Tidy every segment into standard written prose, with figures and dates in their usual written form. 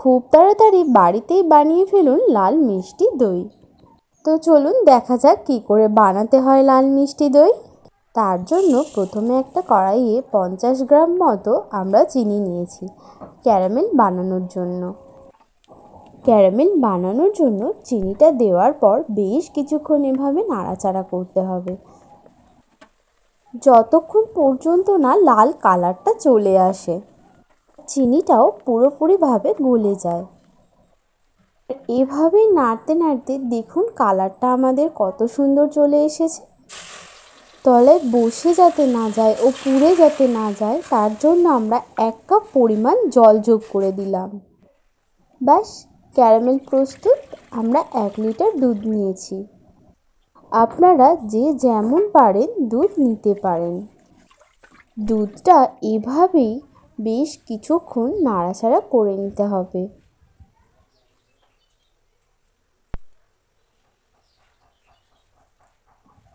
খুব তাড়াতাড়ি বাড়িতেই বানিয়ে ফেলুন লাল মিষ্টি দই। তো চলুন দেখা যাক কী করে বানাতে হয় লাল মিষ্টি দই। তার জন্য প্রথমে একটা কড়াইয়ে 50 গ্রাম মতো আমরা চিনি নিয়েছি ক্যারামেল বানানোর জন্য। ক্যারামেল বানানোর জন্য চিনিটা দেওয়ার পর বেশ কিছুক্ষণ এভাবে নাড়াচাড়া করতে হবে, যতক্ষণ পর্যন্ত না লাল কালারটা চলে আসে, চিনিটাও পুরোপুরিভাবে গলে যায়। এভাবেই নাড়তে নাড়তে দেখুন কালারটা আমাদের কত সুন্দর চলে এসেছে। তলায় বসে যাতে না যায় ও পুড়ে যাতে না যায় তার জন্য আমরা 1 কাপ পরিমাণ জল যোগ করে দিলাম। ব্যাস, ক্যারামেল প্রস্তুত। আমরা 1 লিটার দুধ নিয়েছি। আপনারা যে যেমন পারেন দুধ নিতে পারেন। দুধটা এভাবেই বেশ কিছুক্ষণ নাড়াচাড়া করে নিতে হবে।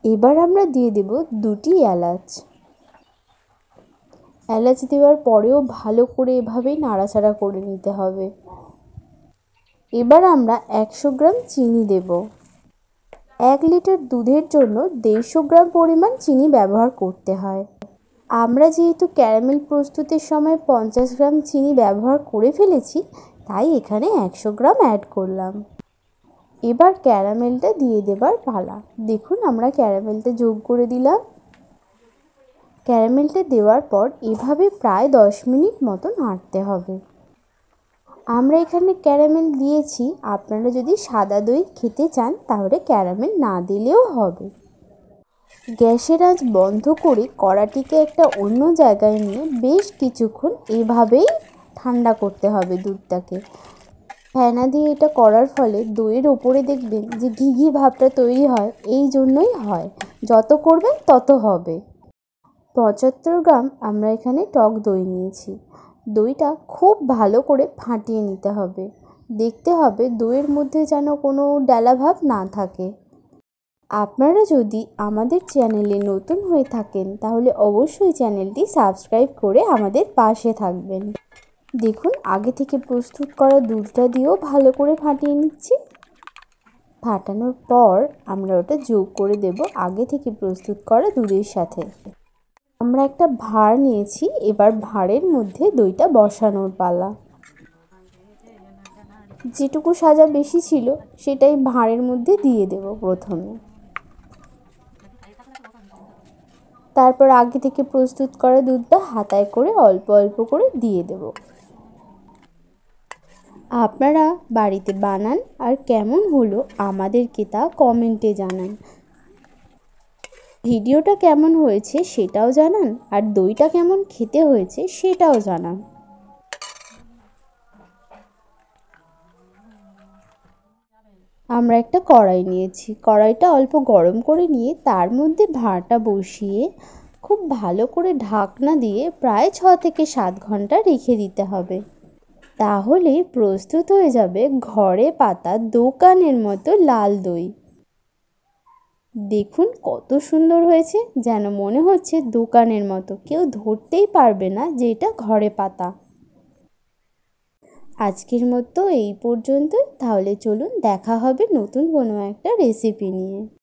এবার আমরা দিয়ে দেব 2টি এলাচ। এলাচ দেওয়ার পরেও ভালো করে এভাবেই নাড়াচাড়া করে নিতে হবে। এবার আমরা 100 গ্রাম চিনি দেব। 1 লিটার দুধের জন্য 150 গ্রাম পরিমাণ চিনি ব্যবহার করতে হয়। আমরা যেহেতু ক্যারামেল প্রস্তুতের সময় 50 গ্রাম চিনি ব্যবহার করে ফেলেছি, তাই এখানে 100 গ্রাম অ্যাড করলাম। এবার ক্যারামেলটা দিয়ে দেবার পালা। দেখুন আমরা ক্যারামেলটা যোগ করে দিলাম। ক্যারামেলটা দেওয়ার পর এভাবে প্রায় 10 মিনিট মতো নাড়তে হবে। আমরা এখানে ক্যারামেল দিয়েছি, আপনারা যদি সাদা দই খেতে চান তাহলে ক্যারামেল না দিলেও হবে। গ্যাসের আঁচ বন্ধ করে কড়াটিকে একটা অন্য জায়গায় নিয়ে বেশ কিছুক্ষণ এভাবেই ঠান্ডা করতে হবে দুধটাকে। ফেনা দিয়ে এটা করার ফলে দইয়ের ওপরে দেখবেন যে ঘি ঘি ভাবটা তৈরি হয়, এই জন্যই হয়। যত করবেন তত হবে। 75 গ্রাম আমরা এখানে টক দই নিয়েছি। দইটা খুব ভালো করে ফাটিয়ে নিতে হবে। দেখতে হবে দইয়ের মধ্যে যেন কোনো ডেলা ভাব না থাকে। আপনারা যদি আমাদের চ্যানেলে নতুন হয়ে থাকেন তাহলে অবশ্যই চ্যানেলটি সাবস্ক্রাইব করে আমাদের পাশে থাকবেন। দেখুন আগে থেকে প্রস্তুত করা দুধটা দিয়েও ভালো করে ফাটিয়ে নিচ্ছি। ফাটানোর পর আমরা ওটা যোগ করে দেব আগে থেকে প্রস্তুত করা দুধের সাথে। আমরা একটা ভাঁড় নিয়েছি, এবার ভাঁড়ের মধ্যে দইটা বসানোর পালা। যেটুকু সাজা বেশি ছিল সেটাই ভাঁড়ের মধ্যে দিয়ে দেব প্রথমে। তারপর আগে থেকে প্রস্তুত করা দুধটা হাতায় করে অল্প অল্প করে দিয়ে দেব। আপনারা বাড়িতে বানান আর কেমন হলো আমাদেরকে তা কমেন্টে জানান। ভিডিওটা কেমন হয়েছে সেটাও জানান, আর দইটা কেমন খেতে হয়েছে সেটাও জানান। আমরা একটা কড়াই নিয়েছি, কড়াইটা অল্প গরম করে নিয়ে তার মধ্যে ভাঁড়টা বসিয়ে খুব ভালো করে ঢাকনা দিয়ে প্রায় 6 থেকে 7 ঘন্টা রেখে দিতে হবে। তাহলেই প্রস্তুত হয়ে যাবে ঘরে পাতা দোকানের মতো লাল দই। দেখুন কত সুন্দর হয়েছে, যেন মনে হচ্ছে দোকানের মতো, কেউ ধরতেই পারবে না যে এটা ঘরে পাতা। আজকের মতো এই পর্যন্ত। তাহলে চলুন দেখা হবে নতুন কোনো একটা রেসিপি নিয়ে।